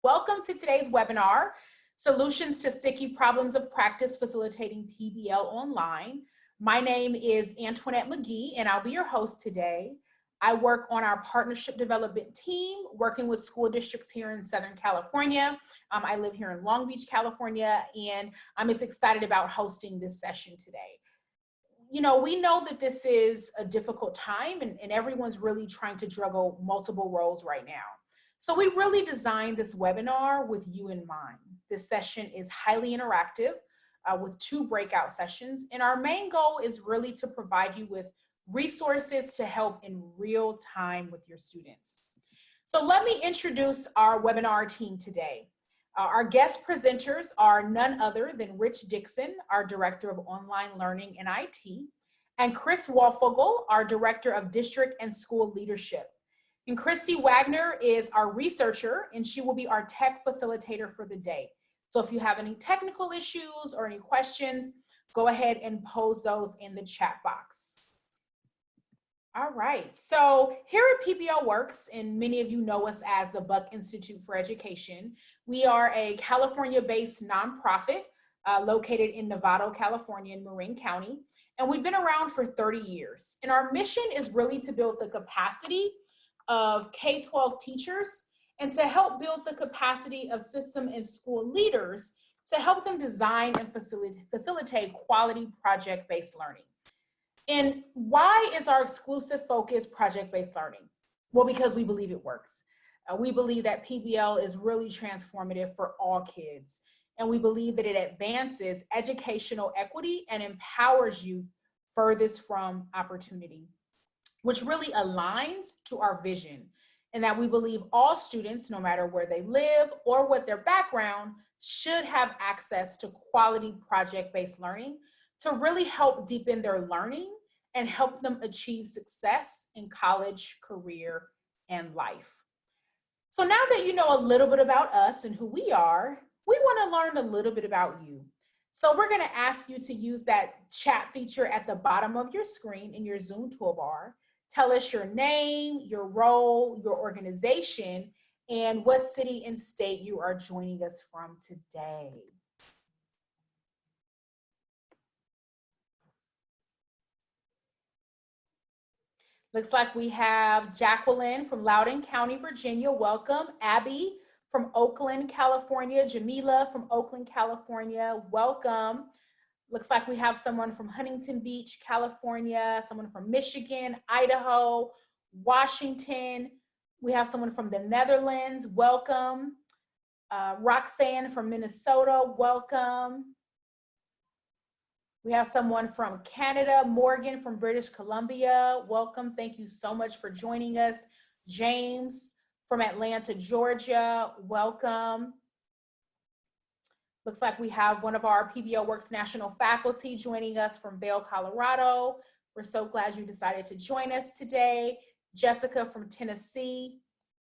Welcome to today's webinar, Solutions to Sticky Problems of Practice Facilitating PBL Online. My name is Antoinette McGee, and I'll be your host today. I work on our partnership development team, working with school districts here in Southern California. I live here in Long Beach, California, and I'm as excited about hosting this session today. You know, we know that this is a difficult time and everyone's really trying to juggle multiple roles right now. So we really designed this webinar with you in mind. This session is highly interactive with 2 breakout sessions. And our main goal is really to provide you with resources to help in real time with your students. So let me introduce our webinar team today. Our guest presenters are none other than Rich Dixon, our Director of Online Learning and IT, and Chris Walfogel, our Director of District and School Leadership. And Christy Wagner is our researcher, and she will be our tech facilitator for the day. So if you have any technical issues or any questions, go ahead and pose those in the chat box. All right, so here at PBLWorks, and many of you know us as the Buck Institute for Education, we are a California-based nonprofit located in Novato, California in Marin County, and we've been around for 30 years. And our mission is really to build the capacity of K-12 teachers and to help build the capacity of system and school leaders to help them design and facilitate quality project-based learning. And why is our exclusive focus project-based learning? Well, because we believe it works. We believe that PBL is really transformative for all kids. And we believe that it advances educational equity and empowers youth furthest from opportunity, which really aligns to our vision. And that we believe all students, no matter where they live or what their background, should have access to quality project-based learning to really help deepen their learning and help them achieve success in college, career, and life. So now that you know a little bit about us and who we are, we want to learn a little bit about you. So we're going to ask you to use that chat feature at the bottom of your screen in your Zoom toolbar. Tell us your name, your role, your organization, and what city and state you are joining us from today. Looks like we have Jacqueline from Loudoun County, Virginia. Welcome. Abby from Oakland, California. Jamila from Oakland, California. Welcome. Looks like we have someone from Huntington Beach, California, someone from Michigan, Idaho, Washington. We have someone from the Netherlands. Welcome. Roxanne from Minnesota. Welcome. We have someone from Canada, Morgan from British Columbia. Welcome. Thank you so much for joining us. James from Atlanta, Georgia. Welcome. Looks like we have one of our PBLWorks national faculty joining us from Vail, Colorado. We're so glad you decided to join us today. Jessica from Tennessee.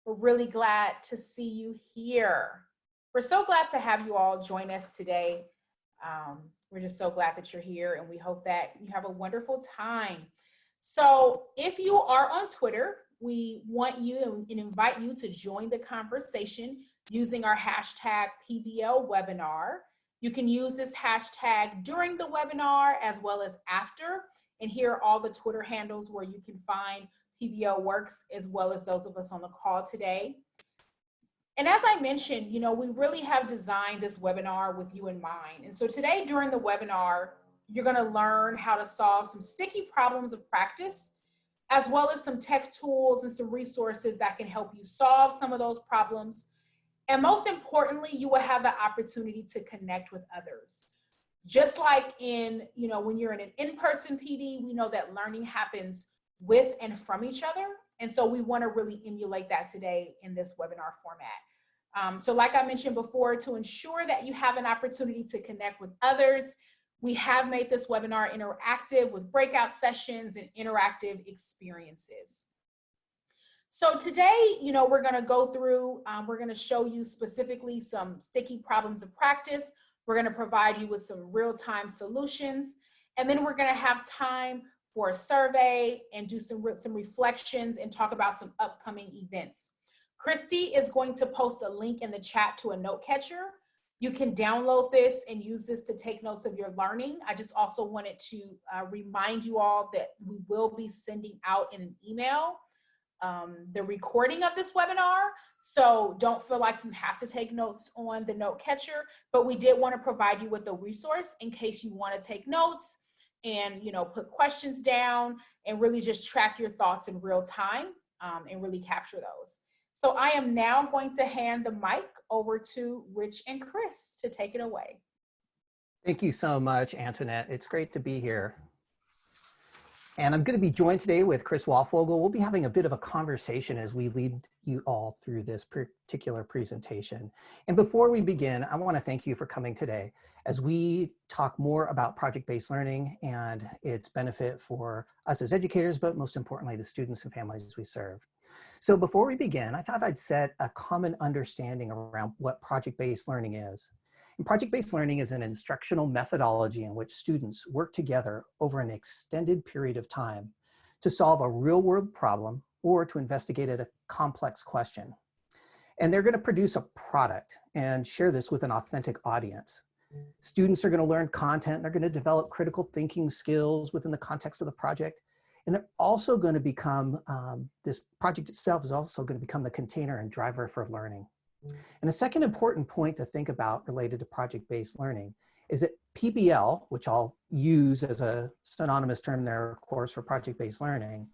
We're really glad to see you here. We're so glad to have you all join us today. We're just so glad that you're here, and we hope that you have a wonderful time. So if you are on Twitter, we want you and invite you to join the conversation using our hashtag PBLWebinar. You can use this hashtag during the webinar as well as after, and here are all the Twitter handles where you can find PBLWorks as well as those of us on the call today. And as I mentioned, you know, we really have designed this webinar with you in mind. And so today during the webinar, you're going to learn how to solve some sticky problems of practice, as well as some tech tools and some resources that can help you solve some of those problems. And most importantly, you will have the opportunity to connect with others. Just like in, you know, when you're in an in-person PD, we know that learning happens with and from each other. And so we want to really emulate that today in this webinar format. So like I mentioned before, to ensure that you have an opportunity to connect with others, we have made this webinar interactive with breakout sessions and interactive experiences. So today, you know, we're going to go through, we're going to show you specifically some sticky problems of practice. We're going to provide you with some real-time solutions. And then we're going to have time for a survey and do some reflections and talk about some upcoming events. Christy is going to post a link in the chat to a note catcher. You can download this and use this to take notes of your learning. I just also wanted to remind you all that we will be sending out in an email the recording of this webinar. So don't feel like you have to take notes on the note catcher, but we did want to provide you with a resource in case you want to take notes and, you know, put questions down and really just track your thoughts in real time and really capture those. So I am now going to hand the mic over to Rich and Chris to take it away. Thank you so much, Antoinette. It's great to be here. And I'm going to be joined today with Chris Walfogel. We'll be having a bit of a conversation as we lead you all through this particular presentation. And before we begin, I want to thank you for coming today as we talk more about project-based learning and its benefit for us as educators, but most importantly, the students and families we serve. So before we begin, I thought I'd set a common understanding around what project-based learning is. And project-based learning is an instructional methodology in which students work together over an extended period of time to solve a real-world problem or to investigate a complex question. And they're going to produce a product and share this with an authentic audience. Students are going to learn content, they're going to develop critical thinking skills within the context of the project, and they're also going to become, this project itself is also going to become the container and driver for learning. And a second important point to think about related to project-based learning is that PBL, which I'll use as a synonymous term there, of course, for project-based learning,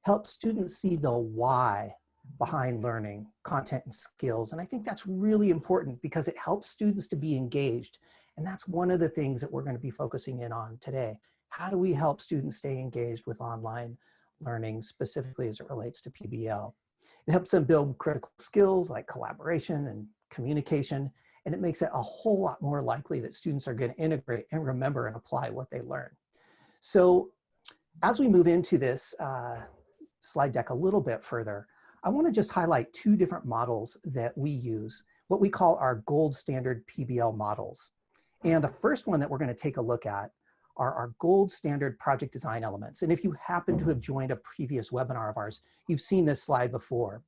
helps students see the why behind learning content and skills. And I think that's really important because it helps students to be engaged. And that's one of the things that we're going to be focusing in on today. How do we help students stay engaged with online learning, specifically as it relates to PBL? It helps them build critical skills like collaboration and communication, and it makes it a whole lot more likely that students are going to integrate and remember and apply what they learn. So as we move into this slide deck a little bit further, I want to just highlight two different models that we use, what we call our gold standard PBL models. And the first one that we're going to take a look at are our gold standard project design elements. And if you happen to have joined a previous webinar of ours, you've seen this slide before.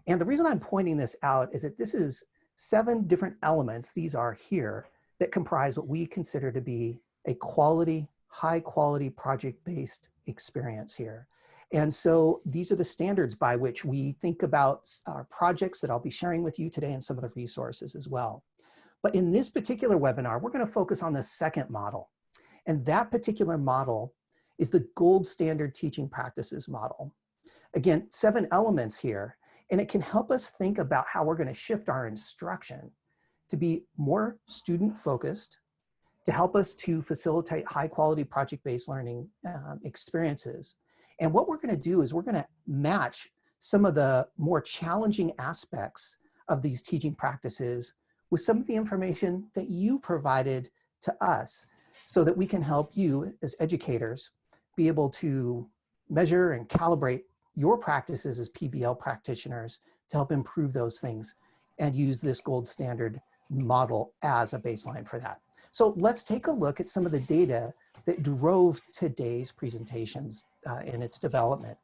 And the reason I'm pointing this out is that this is 7 different elements, these are here, that comprise what we consider to be a quality, high quality project-based experience here. And so these are the standards by which we think about our projects that I'll be sharing with you today and some of the resources as well. But in this particular webinar, we're going to focus on the second model. And that particular model is the gold standard teaching practices model. Again, 7 elements here, and it can help us think about how we're going to shift our instruction to be more student focused, to help us to facilitate high quality project-based learning experiences. And what we're going to do is we're going to match some of the more challenging aspects of these teaching practices with some of the information that you provided to us, so that we can help you as educators be able to measure and calibrate your practices as PBL practitioners to help improve those things and use this gold standard model as a baseline for that. So let's take a look at some of the data that drove today's presentations in its development.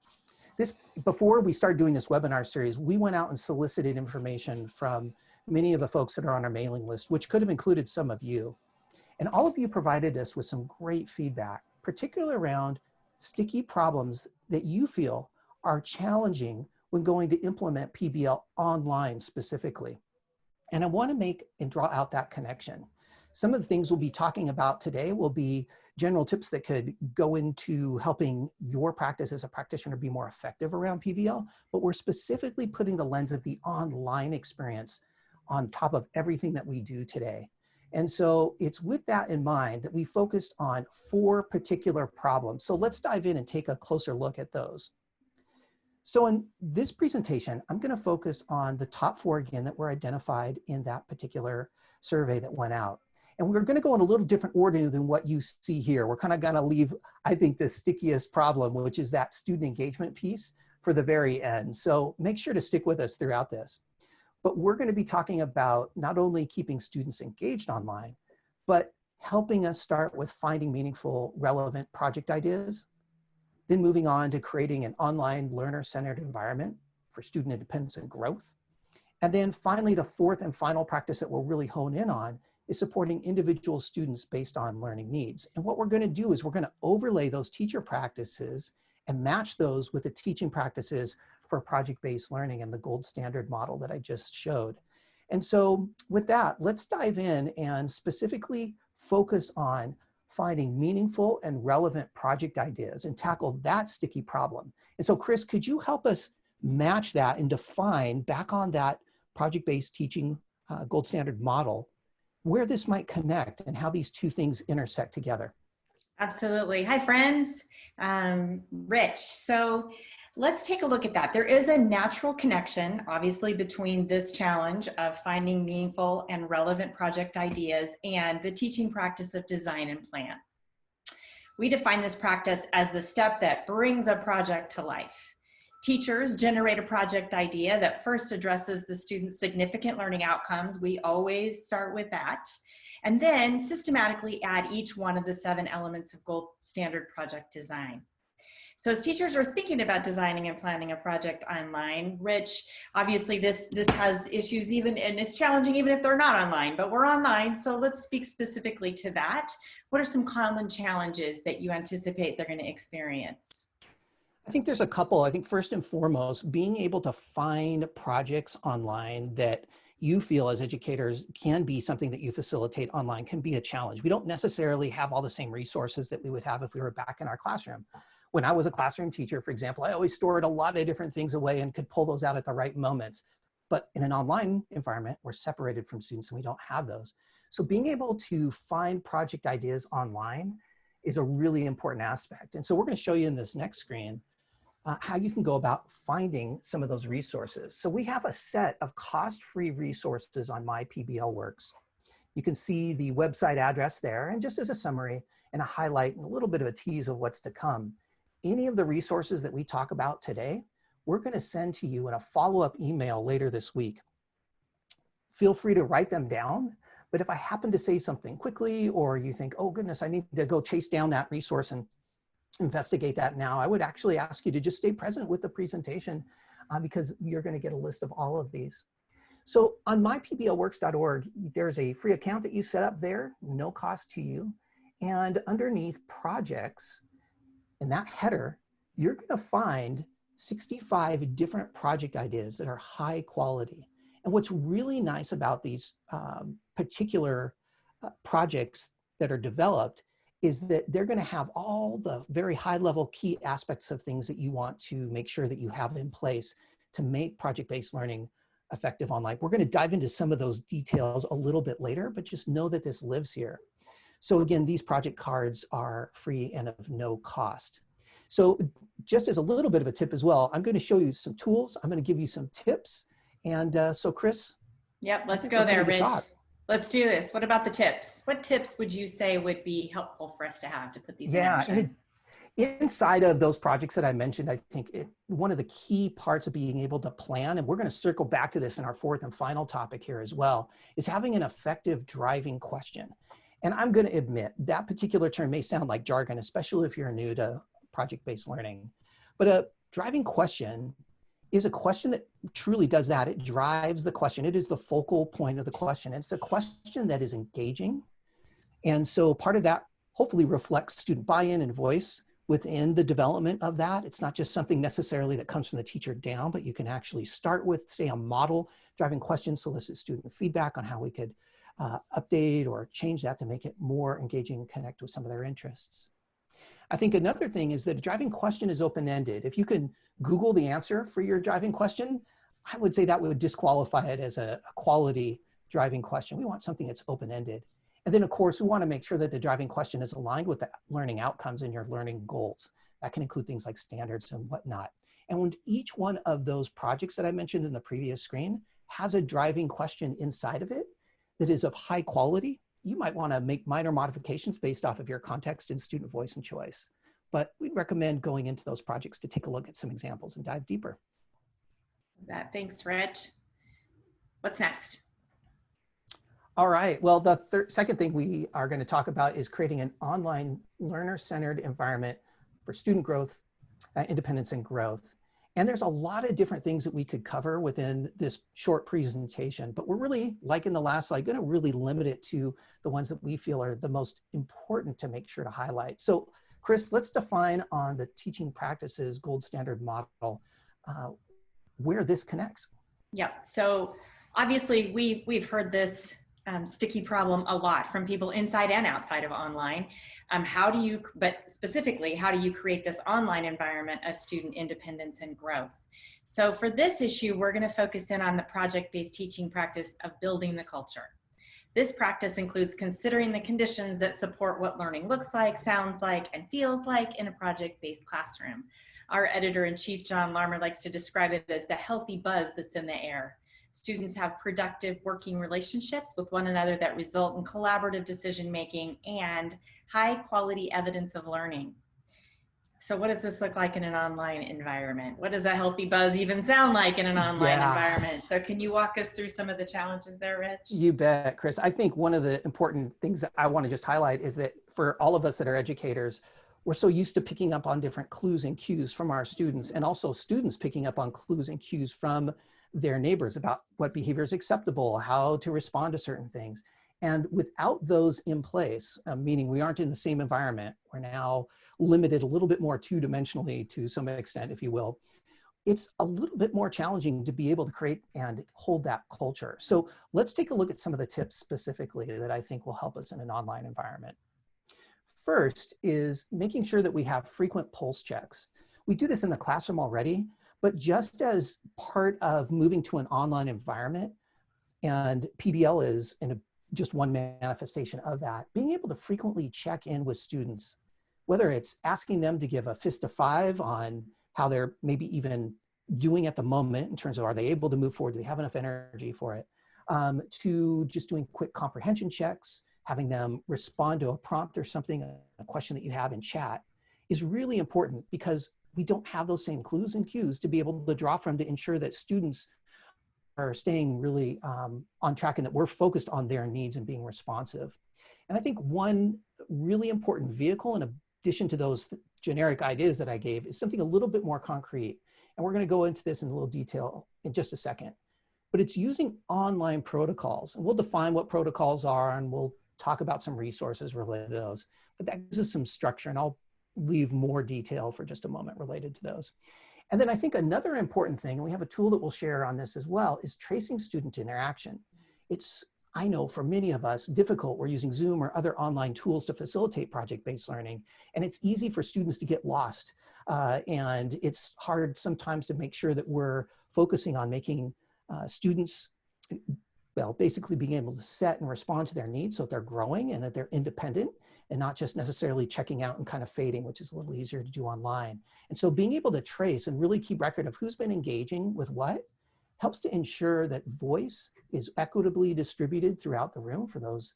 Before we started doing this webinar series, we went out and solicited information from many of the folks that are on our mailing list, which could have included some of you. And all of you provided us with some great feedback, particularly around sticky problems that you feel are challenging when going to implement PBL online specifically. And I want to make and draw out that connection. Some of the things we'll be talking about today will be general tips that could go into helping your practice as a practitioner be more effective around PBL, but we're specifically putting the lens of the online experience on top of everything that we do today. And so it's with that in mind that we focused on 4 particular problems. So let's dive in and take a closer look at those. So in this presentation, I'm going to focus on the top 4 again that were identified in that particular survey that went out. And we're going to go in a little different order than what you see here. We're kind of going to leave, I think, the stickiest problem, which is that student engagement piece, for the very end. So make sure to stick with us throughout this. But we're going to be talking about not only keeping students engaged online, but helping us start with finding meaningful, relevant project ideas, then moving on to creating an online learner-centered environment, for student independence and growth. And then finally, the fourth and final practice that we'll really hone in on is supporting individual students based on learning needs. And what we're going to do is we're going to overlay those teacher practices and match those with the teaching practices for project-based learning and the gold standard model that I just showed. And so with that, let's dive in and specifically focus on finding meaningful and relevant project ideas and tackle that sticky problem. And so Chris, could you help us match that and define back on that project-based teaching gold standard model where this might connect and how these two things intersect together? Absolutely. Hi, friends. Rich. So let's take a look at that. There is a natural connection, obviously, between this challenge of finding meaningful and relevant project ideas and the teaching practice of design and plan. We define this practice as the step that brings a project to life. Teachers generate a project idea that first addresses the student's significant learning outcomes. We always start with that. And then systematically add each one of the 7 elements of gold standard project design. So as teachers are thinking about designing and planning a project online, Rich, obviously this has issues even, and it's challenging even if they're not online, but we're online. So let's speak specifically to that. What are some common challenges that you anticipate they're going to experience? I think there's a couple. I think first and foremost, being able to find projects online that you feel as educators can be something that you facilitate online can be a challenge. We don't necessarily have all the same resources that we would have if we were back in our classroom. When I was a classroom teacher, for example, I always stored a lot of different things away and could pull those out at the right moments. But in an online environment, we're separated from students and we don't have those. So being able to find project ideas online is a really important aspect. And so we're going to show you in this next screen how you can go about finding some of those resources. So we have a set of cost-free resources on my PBLWorks. You can see the website address there, and just as a summary and a highlight and a little bit of a tease of what's to come, any of the resources that we talk about today, we're going to send to you in a follow-up email later this week. Feel free to write them down, but if I happen to say something quickly or you think, oh goodness, I need to go chase down that resource and investigate that now, I would actually ask you to just stay present with the presentation because you're going to get a list of all of these. So on mypblworks.org, there's a free account that you set up there, no cost to you. And underneath projects, in that header, you're going to find 65 different project ideas that are high quality. And what's really nice about these particular projects that are developed is that they're going to have all the very high level key aspects of things that you want to make sure that you have in place to make project-based learning effective online. We're going to dive into some of those details a little bit later, but just know that this lives here. So again, these project cards are free and of no cost. So just as a little bit of a tip as well, I'm going to show you some tools. I'm going to give you some tips. And so Chris. Yep, let's go there, Rich. Let's do this. What about the tips? What tips would you say would be helpful for us to have to put these in action? Inside of those projects that I mentioned, I think one of the key parts of being able to plan, and we're going to circle back to this in our fourth and final topic here as well, is having an effective driving question. And I'm going to admit that particular term may sound like jargon, especially if you're new to project-based learning. But a driving question is a question that truly does that. It drives the question. It is the focal point of the question. It's a question that is engaging. And so part of that hopefully reflects student buy-in and voice within the development of that. It's not just something necessarily that comes from the teacher down, but you can actually start with, say, a model driving question, solicit student feedback on how we could update or change that to make it more engaging and connect with some of their interests. I think another thing is that a driving question is open-ended. If you can Google the answer for your driving question, I would say that would disqualify it as a quality driving question. We want something that's open-ended. And then of course, we want to make sure that the driving question is aligned with the learning outcomes and your learning goals. That can include things like standards and whatnot. And when each one of those projects that I mentioned in the previous screen has a driving question inside of it that is of high quality, you might want to make minor modifications based off of your context and student voice and choice. But we'd recommend going into those projects to take a look at some examples and dive deeper. Thanks, Rich. What's next? All right, well, the second thing we are going to talk about is creating an online learner-centered environment for student growth, independence and growth. And there's a lot of different things that we could cover within this short presentation, but we're really, like in the last slide, going to really limit it to the ones that we feel are the most important to make sure to highlight. So Chris, let's define on the teaching practices gold standard model where this connects. Yeah, so obviously we've heard this sticky problem a lot from people inside and outside of online. But specifically, how do you create this online environment of student independence and growth? So for this issue, we're going to focus in on the project-based teaching practice of building the culture. This practice includes considering the conditions that support what learning looks like, sounds like, and feels like in a project-based classroom. Our editor-in-chief, John Larmer, likes to describe it as the healthy buzz that's in the air. Students have productive working relationships with one another that result in collaborative decision-making and high-quality evidence of learning. So what does this look like in an online environment? What does a healthy buzz even sound like in an online environment? So can you walk us through some of the challenges there, Rich? You bet, Chris. I think one of the important things that I want to just highlight is that for all of us that are educators, we're so used to picking up on different clues and cues from our students, and also students picking up on clues and cues from their neighbors about what behavior is acceptable, how to respond to certain things. And without those in place, meaning we aren't in the same environment, we're now limited a little bit more two-dimensionally to some extent, if you will, it's a little bit more challenging to be able to create and hold that culture. So let's take a look at some of the tips specifically that I think will help us in an online environment. First is making sure that we have frequent pulse checks. We do this in the classroom already, but just as part of moving to an online environment, and PBL is just one manifestation of that, being able to frequently check in with students, whether it's asking them to give a fist of 5 on how they're maybe even doing at the moment in terms of are they able to move forward, do they have enough energy for it, to just doing quick comprehension checks, having them respond to a prompt or something, a question that you have in chat, is really important because we don't have those same clues and cues to be able to draw from to ensure that students are staying really on track and that we're focused on their needs and being responsive. And I think one really important vehicle in addition to those generic ideas that I gave is something a little bit more concrete. And we're going to go into this in a little detail in just a second. But it's using online protocols. And we'll define what protocols are and we'll talk about some resources related to those. But that gives us some structure, and I'll leave more detail for just a moment related to those. And then I think another important thing, and we have a tool that we'll share on this as well, is tracing student interaction. It's, I know for many of us, difficult. We're using Zoom or other online tools to facilitate project-based learning. And it's easy for students to get lost. And it's hard sometimes to make sure that we're focusing on making students, well, basically being able to set and respond to their needs so that they're growing and that they're independent and not just necessarily checking out and kind of fading, which is a little easier to do online. And so being able to trace and really keep record of who's been engaging with what helps to ensure that voice is equitably distributed throughout the room for those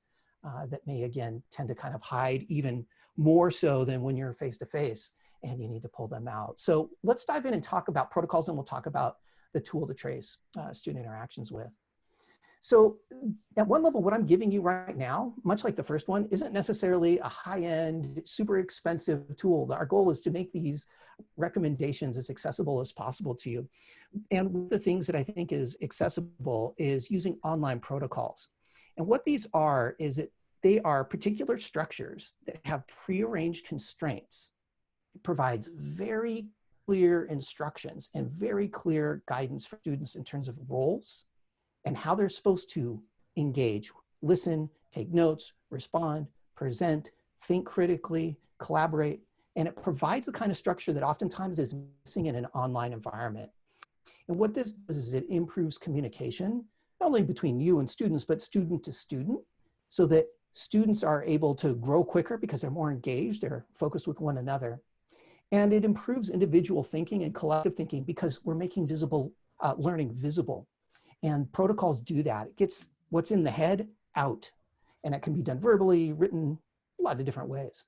that may, again, tend to kind of hide even more so than when you're face-to-face and you need to pull them out. So let's dive in and talk about protocols, and we'll talk about the tool to trace student interactions with. So at one level, what I'm giving you right now, much like the first one, isn't necessarily a high-end, super expensive tool. Our goal is to make these recommendations as accessible as possible to you. And one of the things that I think is accessible is using online protocols. And what these are is that they are particular structures that have prearranged constraints. It provides very clear instructions and very clear guidance for students in terms of roles and how they're supposed to engage, listen, take notes, respond, present, think critically, collaborate, and it provides the kind of structure that oftentimes is missing in an online environment. And what this does is it improves communication, not only between you and students, but student to student, so that students are able to grow quicker because they're more engaged, they're focused with one another. And it improves individual thinking and collective thinking because we're making learning visible. And protocols do that. It gets what's in the head out. And it can be done verbally, written, a lot of different ways.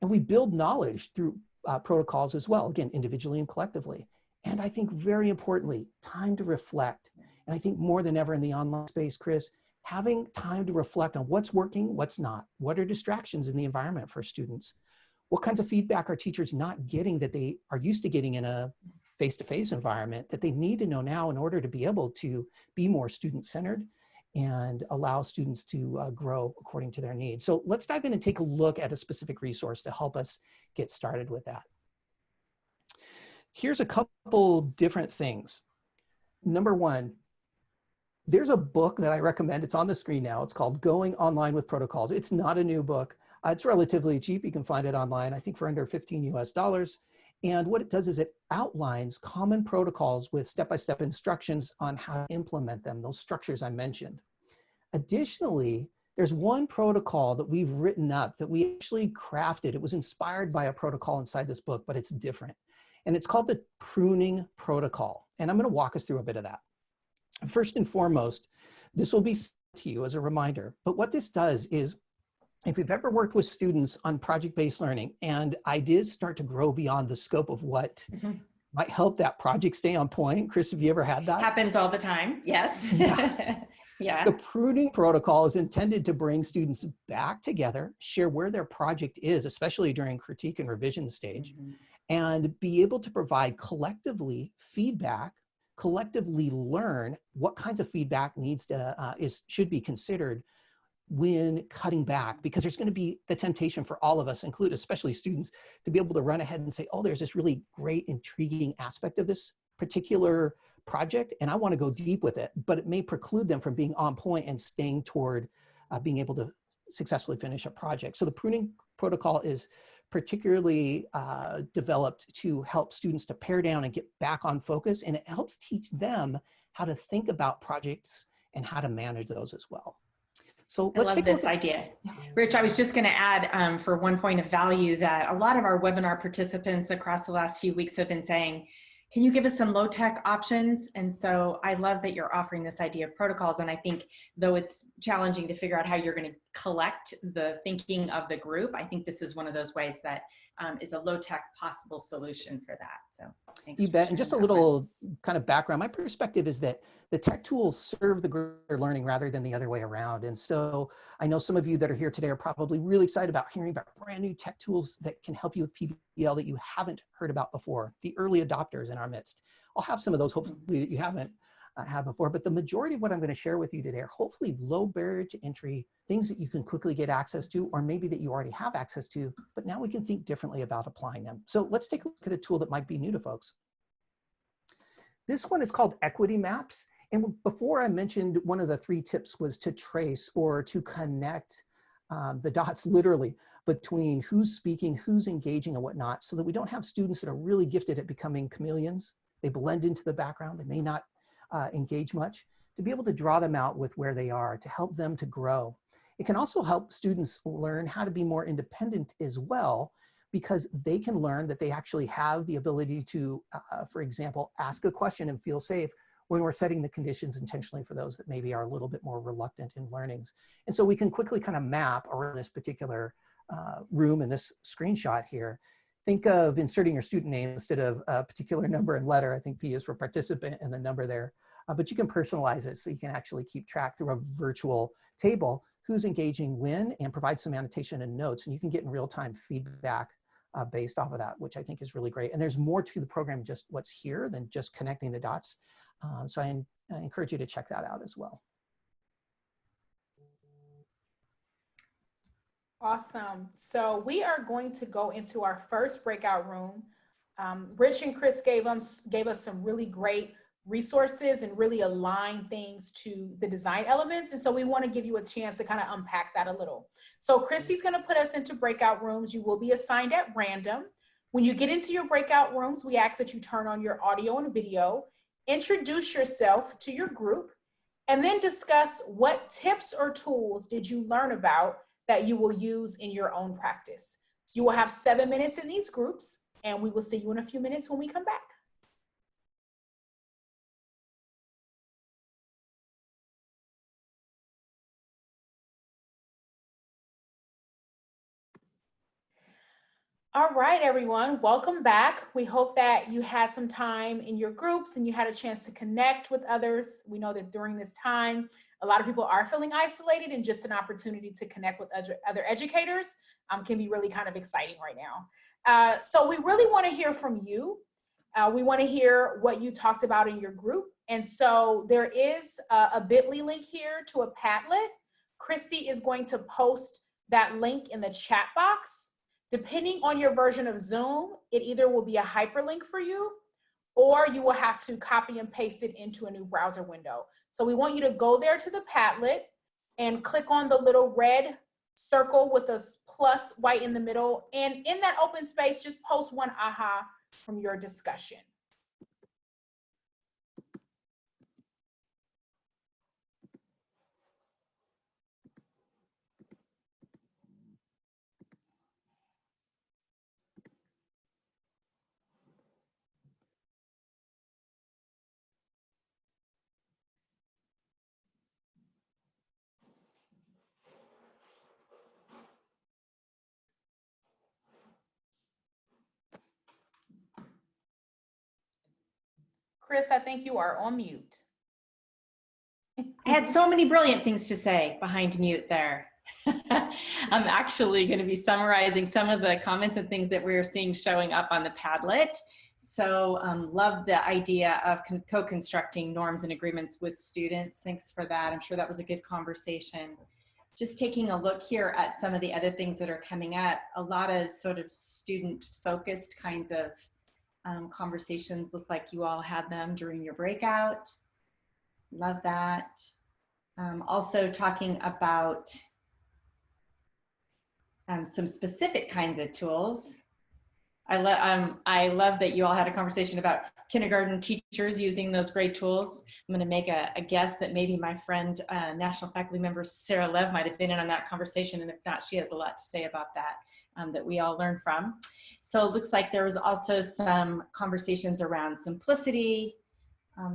And we build knowledge through protocols as well, again, individually and collectively. And I think very importantly, time to reflect. And I think more than ever in the online space, Chris, having time to reflect on what's working, what's not. What are distractions in the environment for students? What kinds of feedback are teachers not getting that they are used to getting in a face-to-face environment that they need to know now in order to be able to be more student-centered and allow students to grow according to their needs. So let's dive in and take a look at a specific resource to help us get started with that. Here's a couple different things. Number one, there's a book that I recommend. It's on the screen now. It's called Going Online with Protocols. It's not a new book. It's relatively cheap. You can find it online, I think for under $15 US. And what it does is it outlines common protocols with step-by-step instructions on how to implement them, those structures I mentioned. Additionally, there's one protocol that we've written up that we actually crafted. It was inspired by a protocol inside this book, but it's different. And it's called the pruning protocol. And I'm going to walk us through a bit of that. First and foremost, this will be sent to you as a reminder. But what this does is, if you've ever worked with students on project-based learning and ideas start to grow beyond the scope of what might help that project stay on point. Chris, have you ever had that? Happens all the time, yes. Yeah. Yeah. The pruning protocol is intended to bring students back together, share where their project is, especially during critique and revision stage, and be able to provide collectively feedback, collectively learn what kinds of feedback needs to should be considered when cutting back, because there's going to be the temptation for all of us, including especially students, to be able to run ahead and say, oh, there's this really great, intriguing aspect of this particular project, and I want to go deep with it, but it may preclude them from being on point and staying toward being able to successfully finish a project. So the pruning protocol is particularly developed to help students to pare down and get back on focus, and it helps teach them how to think about projects and how to manage those as well. So let's I love this idea. Rich, I was just going to add for one point of value that a lot of our webinar participants across the last few weeks have been saying, can you give us some low-tech options? And so I love that you're offering this idea of protocols. And I think though it's challenging to figure out how you're going to collect the thinking of the group, I think this is one of those ways that is a low-tech possible solution for that. So thanks. You bet. And just a little kind of background, my perspective is that the tech tools serve the group learning rather than the other way around. And so I know some of you that are here today are probably really excited about hearing about brand new tech tools that can help you with PBL that you haven't heard about before, the early adopters in our midst. I'll have some of those hopefully that you haven't had before, but the majority of what I'm going to share with you today are hopefully low barrier to entry, things that you can quickly get access to, or maybe that you already have access to, but now we can think differently about applying them. So let's take a look at a tool that might be new to folks. This one is called Equity Maps. And before I mentioned one of the 3 tips was to trace or to connect the dots literally between who's speaking, who's engaging and whatnot, so that we don't have students that are really gifted at becoming chameleons. They blend into the background. They may not engage much, to be able to draw them out with where they are, to help them to grow. It can also help students learn how to be more independent as well, because they can learn that they actually have the ability to, for example, ask a question and feel safe when we're setting the conditions intentionally for those that maybe are a little bit more reluctant in learnings. And so we can quickly kind of map around this particular room in this screenshot here. Think of inserting your student name instead of a particular number and letter. I think P is for participant and the number there. But you can personalize it so you can actually keep track through a virtual table who's engaging when, and provide some annotation and notes. And you can get in real-time feedback based off of that, which I think is really great. And there's more to the program just what's here than just connecting the dots. So I encourage you to check that out as well. Awesome. So we are going to go into our first breakout room. Rich and Chris gave us some really great resources and really align things to the design elements. And so we want to give you a chance to kind of unpack that a little. So Christy's going to put us into breakout rooms. You will be assigned at random. When you get into your breakout rooms, we ask that you turn on your audio and video, introduce yourself to your group, and then discuss what tips or tools did you learn about that you will use in your own practice. So you will have 7 minutes in these groups, and we will see you in a few minutes when we come back. All right, everyone, welcome back. We hope that you had some time in your groups and you had a chance to connect with others. We know that during this time, a lot of people are feeling isolated, and just an opportunity to connect with other educators can be really kind of exciting right now. So we really want to hear from you. We want to hear what you talked about in your group. And so there is a bit.ly link here to a Padlet. Christy is going to post that link in the chat box. Depending on your version of Zoom, it either will be a hyperlink for you, or you will have to copy and paste it into a new browser window. So we want you to go there to the Padlet and click on the little red circle with a plus white in the middle. And in that open space, just post one aha from your discussion. Chris, I think you are on mute. I had so many brilliant things to say behind mute there. I'm actually going to be summarizing some of the comments and things that we're seeing showing up on the Padlet. So love the idea of co-constructing norms and agreements with students. Thanks for that. I'm sure that was a good conversation. Just taking a look here at some of the other things that are coming up, a lot of sort of student-focused kinds of conversations. Look like you all had them during your breakout. Love that. Also talking about some specific kinds of tools. I love that you all had a conversation about kindergarten teachers using those great tools. I'm going to make a guess that maybe my friend, National Faculty Member Sarah Lev might have been in on that conversation, and if not, she has a lot to say about that, that we all learn from. So it looks like there was also some conversations around simplicity.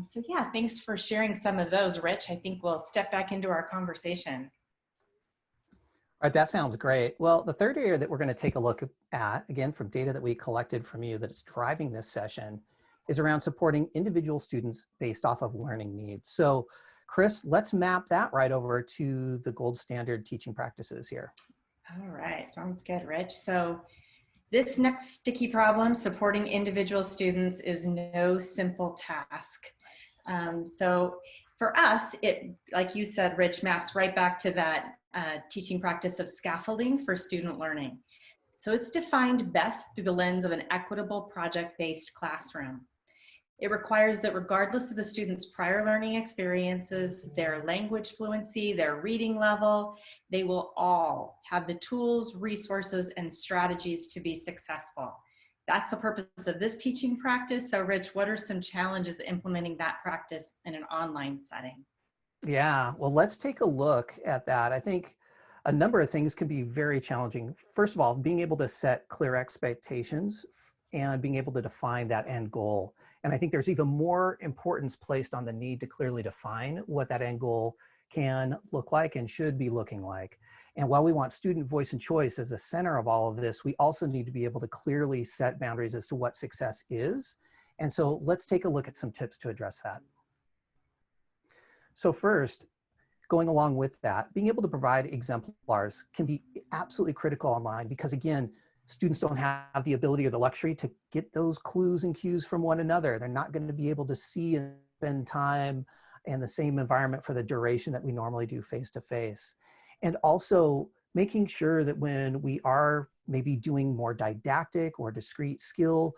So yeah, thanks for sharing some of those, Rich. I think we'll step back into our conversation. All right, that sounds great. Well, the third area that we're going to take a look at, again, from data that we collected from you that is driving this session, is around supporting individual students based off of learning needs. So, Chris, let's map that right over to the gold standard teaching practices here. All right, sounds good, Rich. So this next sticky problem, supporting individual students, is no simple task. So for us, it, like you said, Rich, maps right back to that teaching practice of scaffolding for student learning. So it's defined best through the lens of an equitable project-based classroom. It requires that regardless of the student's prior learning experiences, their language fluency, their reading level, they will all have the tools, resources, and strategies to be successful. That's the purpose of this teaching practice. So Rich, what are some challenges implementing that practice in an online setting? Yeah, well, let's take a look at that. I think a number of things can be very challenging. First of all, being able to set clear expectations and being able to define that end goal. And I think there's even more importance placed on the need to clearly define what that end goal can look like and should be looking like. And while we want student voice and choice as the center of all of this, we also need to be able to clearly set boundaries as to what success is. And so let's take a look at some tips to address that. So first, going along with that, being able to provide exemplars can be absolutely critical online because, again, students don't have the ability or the luxury to get those clues and cues from one another. They're not going to be able to see and spend time in the same environment for the duration that we normally do face-to-face. And also making sure that when we are maybe doing more didactic or discrete skill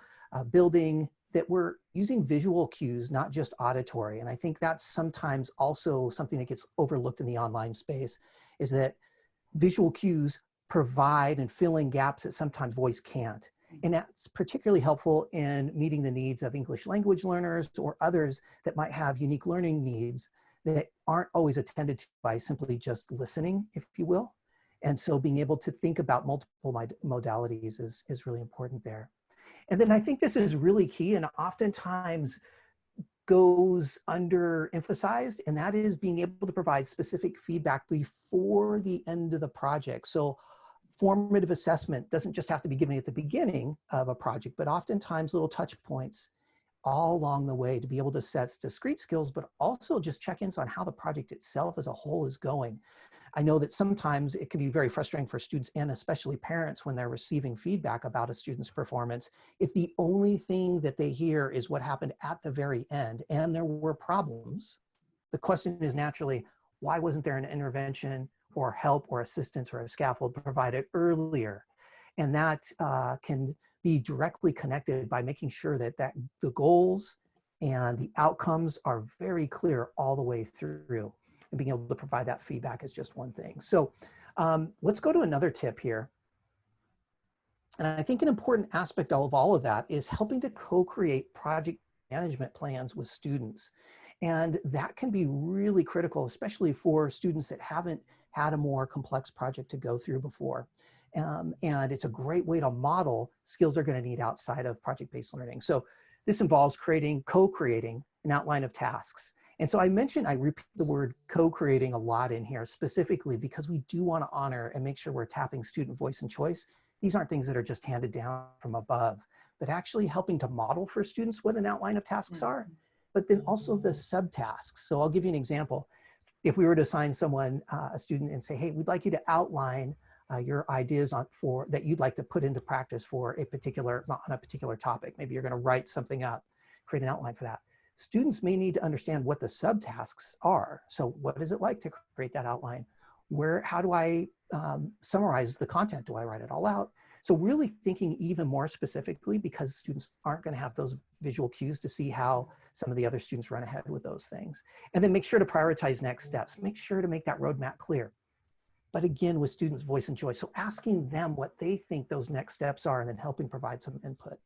building, that we're using visual cues, not just auditory. And I think that's sometimes also something that gets overlooked in the online space, is that visual cues provide and fill in gaps that sometimes voice can't. And that's particularly helpful in meeting the needs of English language learners or others that might have unique learning needs that aren't always attended to by simply just listening, if you will. And so being able to think about multiple modalities is really important there. And then I think this is really key and oftentimes goes underemphasized, and that is being able to provide specific feedback before the end of the project. So formative assessment doesn't just have to be given at the beginning of a project, but oftentimes little touch points all along the way to be able to set discrete skills, but also just check-ins on how the project itself as a whole is going. I know that sometimes it can be very frustrating for students and especially parents when they're receiving feedback about a student's performance. If the only thing that they hear is what happened at the very end and there were problems, the question is naturally, why wasn't there an intervention or help or assistance or a scaffold provided earlier? And that can be directly connected by making sure that the goals and the outcomes are very clear all the way through. And being able to provide that feedback is just one thing. So let's go to another tip here. And I think an important aspect of all of that is helping to co-create project management plans with students. And that can be really critical, especially for students that haven't had a more complex project to go through before. And it's a great way to model skills they're going to need outside of project-based learning. So this involves co-creating an outline of tasks. And so I repeat the word co-creating a lot in here, specifically because we do want to honor and make sure we're tapping student voice and choice. These aren't things that are just handed down from above, but actually helping to model for students what an outline of tasks are, but then also the subtasks. So I'll give you an example. If we were to assign someone, a student, and say, hey, we'd like you to outline your ideas that you'd like to put into practice for on a particular topic. Maybe you're going to write something up, create an outline for that. Students may need to understand what the subtasks are. So what is it like to create that outline? How do I summarize the content? Do I write it all out? So really thinking even more specifically, because students aren't going to have those visual cues to see how some of the other students run ahead with those things. And then make sure to prioritize next steps. Make sure to make that roadmap clear. But again, with students' voice and choice. So asking them what they think those next steps are and then helping provide some input.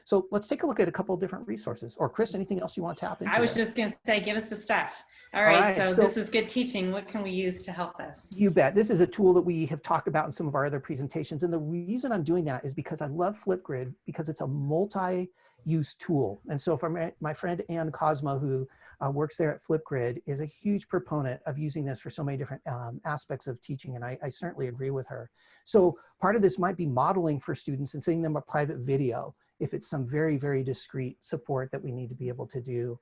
So let's take a look at a couple of different resources. Or Chris, anything else you want to tap into? I was just going to say, give us the stuff. All right, so this is good teaching. What can we use to help us? You bet. This is a tool that we have talked about in some of our other presentations. And the reason I'm doing that is because I love Flipgrid because it's a multi-use tool. And so for my friend Ann Cosmo, who works there at Flipgrid, is a huge proponent of using this for so many different aspects of teaching. And I certainly agree with her. So part of this might be modeling for students and sending them a private video if it's some very, very discrete support that we need to be able to do.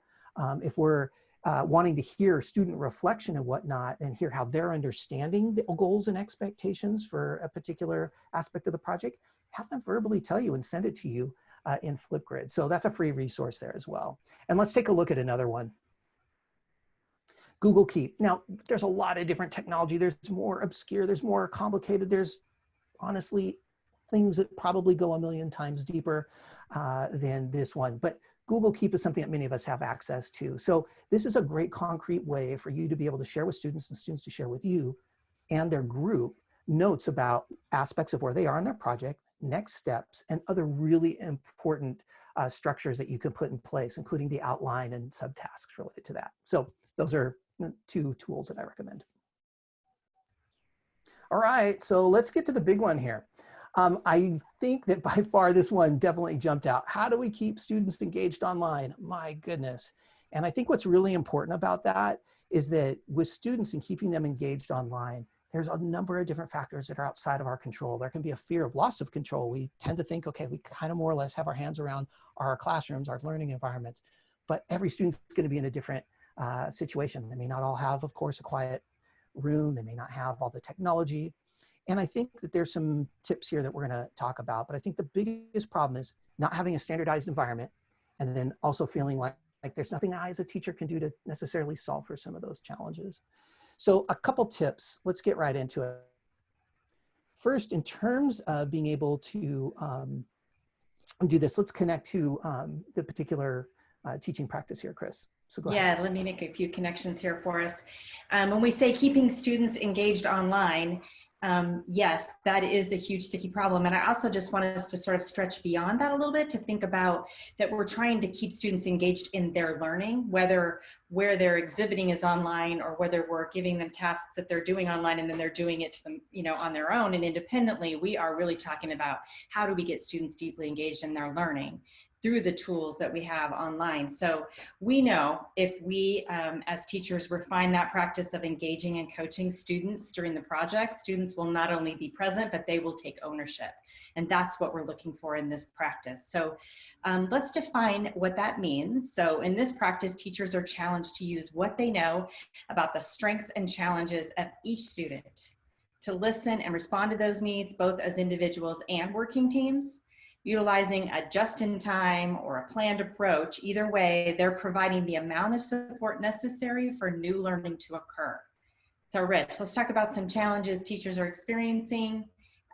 If we're wanting to hear student reflection and whatnot and hear how they're understanding the goals and expectations for a particular aspect of the project, have them verbally tell you and send it to you in Flipgrid. So that's a free resource there as well. And let's take a look at another one. Google Keep. Now, there's a lot of different technology. There's more obscure, there's more complicated. There's honestly things that probably go a million times deeper than this one. But Google Keep is something that many of us have access to. So this is a great concrete way for you to be able to share with students and students to share with you and their group notes about aspects of where they are in their project, next steps, and other really important structures that you can put in place, including the outline and subtasks related to that. So those are two tools that I recommend. All right, so let's get to the big one here. I think that by far this one definitely jumped out. How do we keep students engaged online? My goodness. And I think what's really important about that is that with students and keeping them engaged online, there's a number of different factors that are outside of our control. There can be a fear of loss of control. We tend to think, okay, we kind of more or less have our hands around our classrooms, our learning environments, but every student's going to be in a different situation. They may not all have, of course, a quiet room. They may not have all the technology. And I think that there's some tips here that we're going to talk about, but I think the biggest problem is not having a standardized environment and then also feeling like there's nothing I as a teacher can do to necessarily solve for some of those challenges. So a couple tips, let's get right into it. First, in terms of being able to do this, let's connect to the particular teaching practice here, Chris. So go ahead. Yeah, let me make a few connections here for us. When we say keeping students engaged online, yes, that is a huge sticky problem. And I also just want us to sort of stretch beyond that a little bit to think about that we're trying to keep students engaged in their learning, whether where they're exhibiting is online or whether we're giving them tasks that they're doing online and then they're doing it to them, on their own and independently. We are really talking about how do we get students deeply engaged in their learning. through the tools that we have online. So we know if we, as teachers, refine that practice of engaging and coaching students during the project, students will not only be present, but they will take ownership. And that's what we're looking for in this practice. So let's define what that means. So in this practice, teachers are challenged to use what they know about the strengths and challenges of each student, to listen and respond to those needs, both as individuals and working teams, utilizing a just-in-time or a planned approach. Either way, they're providing the amount of support necessary for new learning to occur. So Rich, let's talk about some challenges teachers are experiencing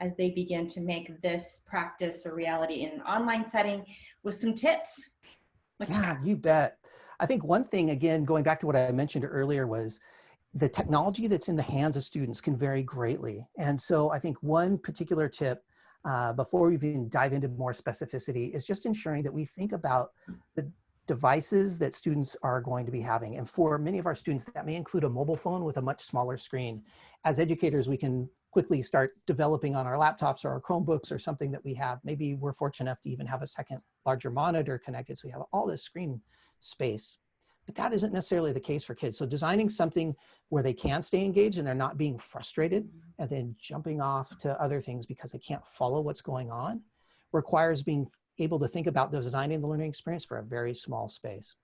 as they begin to make this practice a reality in an online setting with some tips. Yeah, you bet. I think one thing, again, going back to what I mentioned earlier, was the technology that's in the hands of students can vary greatly. And so I think one particular tip, before we even dive into more specificity, is just ensuring that we think about the devices that students are going to be having. And for many of our students, that may include a mobile phone with a much smaller screen. As educators, we can quickly start developing on our laptops or our Chromebooks or something that we have. Maybe we're fortunate enough to even have a second larger monitor connected, so we have all this screen space. But that isn't necessarily the case for kids. So designing something where they can stay engaged and they're not being frustrated and then jumping off to other things because they can't follow what's going on requires being able to think about designing the learning experience for a very small space.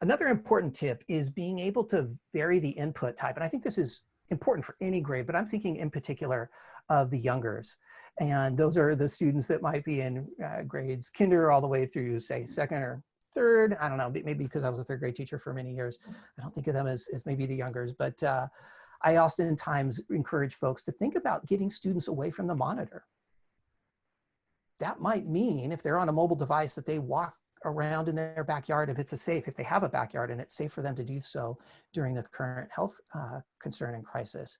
Another important tip is being able to vary the input type. And I think this is important for any grade, but I'm thinking in particular of the youngers. And those are the students that might be in grades kinder all the way through, say, second or third. I don't know, maybe because I was a third grade teacher for many years, I don't think of them as maybe the youngers, but I oftentimes encourage folks to think about getting students away from the monitor. That might mean if they're on a mobile device that they walk around in their backyard if they have a backyard and it's safe for them to do so during the current health concern and crisis.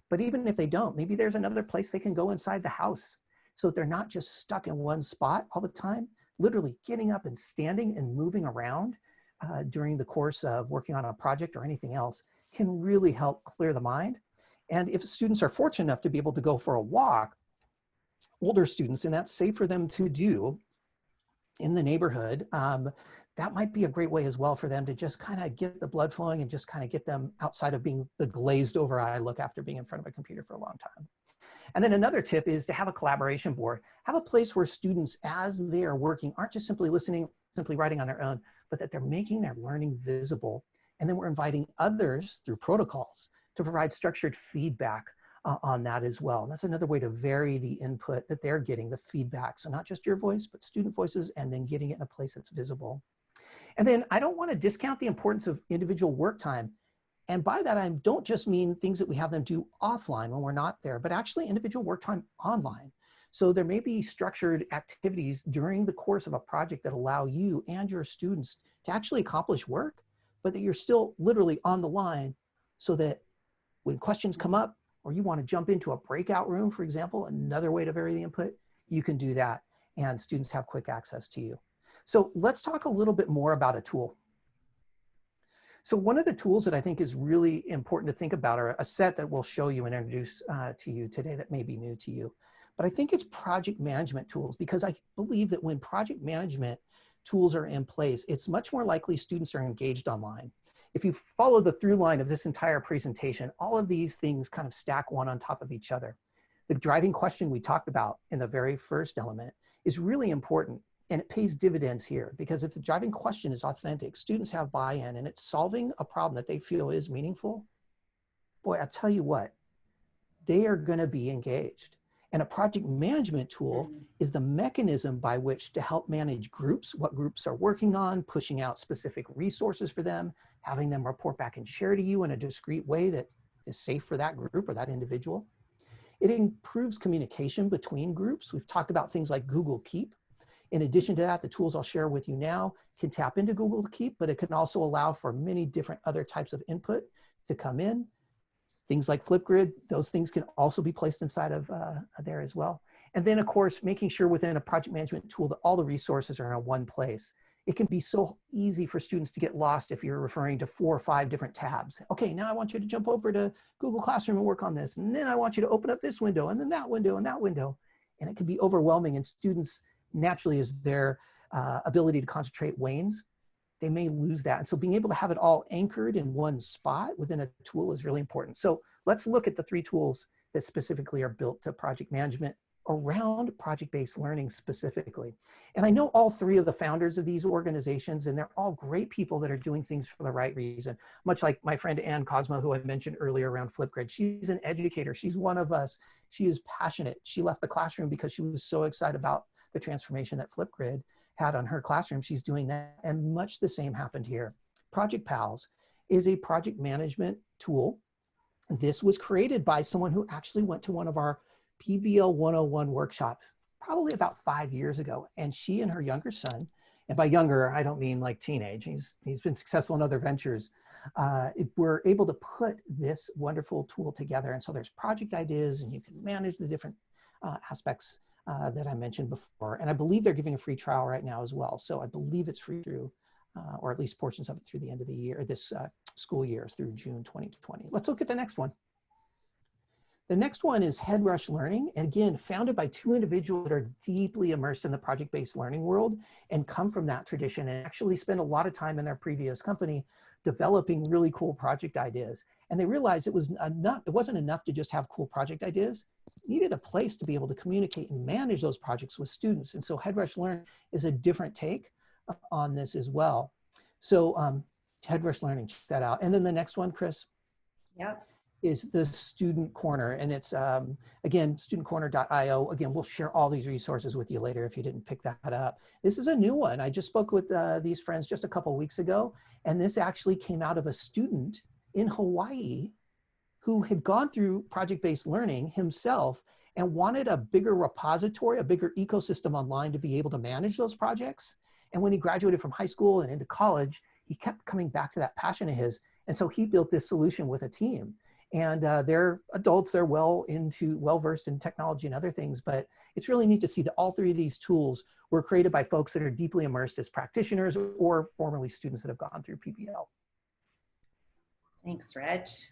But even if they don't, maybe there's another place they can go inside the house so that they're not just stuck in one spot all the time. Literally getting up and standing and moving around during the course of working on a project or anything else can really help clear the mind. And if students are fortunate enough to be able to go for a walk, older students, and that's safe for them to do in the neighborhood, that might be a great way as well for them to just kind of get the blood flowing and just kind of get them outside of being the glazed over eye look after being in front of a computer for a long time. And then another tip is to have a collaboration board. Have a place where students, as they are working, aren't just simply listening, simply writing on their own, but that they're making their learning visible. And then we're inviting others through protocols to provide structured feedback on that as well. And that's another way to vary the input that they're getting, the feedback. So not just your voice, but student voices, and then getting it in a place that's visible. And then I don't want to discount the importance of individual work time. And by that, I don't just mean things that we have them do offline when we're not there, but actually individual work time online. So there may be structured activities during the course of a project that allow you and your students to actually accomplish work, but that you're still literally on the line so that when questions come up or you want to jump into a breakout room, for example, another way to vary the input, you can do that and students have quick access to you. So let's talk a little bit more about a tool. So one of the tools that I think is really important to think about are a set that we'll show you and introduce to you today that may be new to you. But I think it's project management tools, because I believe that when project management tools are in place, it's much more likely students are engaged online. If you follow the through line of this entire presentation, all of these things kind of stack one on top of each other. The driving question we talked about in the very first element is really important. And it pays dividends here, because if the driving question is authentic, students have buy-in, and it's solving a problem that they feel is meaningful, boy, I'll tell you what, they are going to be engaged. And a project management tool is the mechanism by which to help manage groups, what groups are working on, pushing out specific resources for them, having them report back and share to you in a discrete way that is safe for that group or that individual. It improves communication between groups. We've talked about things like Google Keep. In addition to that, the tools I'll share with you now can tap into Google Keep, but it can also allow for many different other types of input to come in. Things like Flipgrid, those things can also be placed inside of there as well. And then of course, making sure within a project management tool that all the resources are in one place. It can be so easy for students to get lost if you're referring to 4 or 5 different tabs. Okay, now I want you to jump over to Google Classroom and work on this. And then I want you to open up this window and then that window and that window. And it can be overwhelming, and students naturally, as they're ability to concentrate wanes, they may lose that. And so being able to have it all anchored in one spot within a tool is really important. So let's look at the 3 tools that specifically are built to project management around project-based learning specifically. And I know all 3 of the founders of these organizations, and they're all great people that are doing things for the right reason. Much like my friend Ann Cosmo, who I mentioned earlier around Flipgrid. She's an educator. She's one of us. She is passionate. She left the classroom because she was so excited about the transformation that Flipgrid had on her classroom. She's doing that, and much the same happened here. Project Pals is a project management tool. This was created by someone who actually went to one of our PBL 101 workshops probably about 5 years ago. And she and her younger son, and by younger, I don't mean like teenage, he's been successful in other ventures, were able to put this wonderful tool together. And so there's project ideas, and you can manage the different aspects that I mentioned before. And I believe they're giving a free trial right now as well. So I believe it's free through, or at least portions of it through the end of the year, this school year through June 2020. Let's look at the next one. The next one is Headrush Learning. And again, founded by 2 individuals that are deeply immersed in the project-based learning world and come from that tradition and actually spend a lot of time in their previous company developing really cool project ideas. And they realized it wasn't enough to just have cool project ideas. You needed a place to be able to communicate and manage those projects with students. And so Headrush Learn is a different take on this as well. So Headrush Learning, check that out. And then the next one, Chris. Yep. Is the Student Corner. And it's, again, studentcorner.io. Again, we'll share all these resources with you later if you didn't pick that up. This is a new one. I just spoke with these friends just a couple weeks ago, and this actually came out of a student in Hawaii who had gone through project-based learning himself and wanted a bigger repository, a bigger ecosystem online to be able to manage those projects. And when he graduated from high school and into college, he kept coming back to that passion of his. And so he built this solution with a team. And they're adults, they're well-versed in technology and other things, but it's really neat to see that all 3 of these tools were created by folks that are deeply immersed as practitioners or formerly students that have gone through PBL. Thanks, Rich.